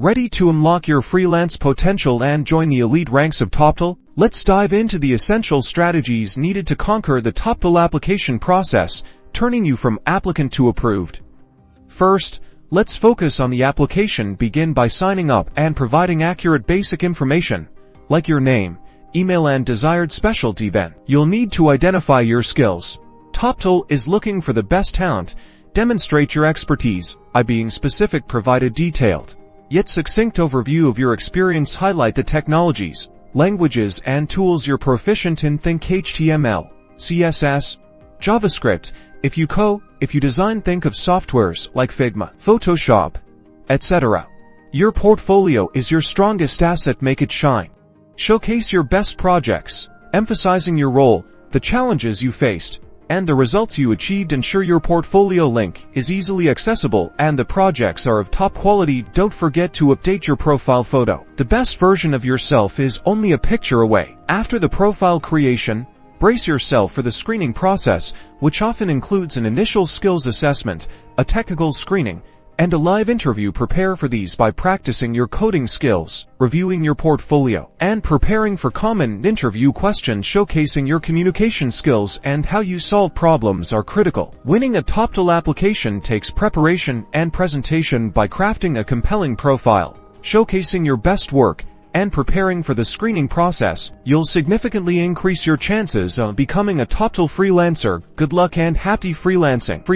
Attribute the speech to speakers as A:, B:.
A: Ready to unlock your freelance potential and join the elite ranks of Toptal? Let's dive into the essential strategies needed to conquer the Toptal application process, turning you from applicant to approved. First, let's focus on the application. Begin by signing up and providing accurate basic information, like your name, email and desired specialty. Then, you'll need to identify your skills. Toptal is looking for the best talent. Demonstrate your expertise by being specific. Provide a detailed, yet succinct overview of your experience. Highlight the technologies, languages and tools you're proficient in. Think HTML, CSS, JavaScript. If you design, think of softwares like Figma, Photoshop, etc. Your portfolio is your strongest asset. Make it shine. Showcase your best projects, emphasizing your role, the challenges you faced, and the results you achieved. Ensure your portfolio link is easily accessible and the projects are of top quality. Don't forget to update your profile photo. The best version of yourself is only a picture away. After the profile creation, brace yourself for the screening process, which often includes an initial skills assessment, a technical screening, and a live interview. Prepare for these by practicing your coding skills, reviewing your portfolio, and preparing for common interview questions. Showcasing your communication skills and how you solve problems are critical. Winning a Toptal application takes preparation and presentation. By crafting a compelling profile, showcasing your best work, and preparing for the screening process, you'll significantly increase your chances of becoming a Toptal freelancer. Good luck and happy freelancing.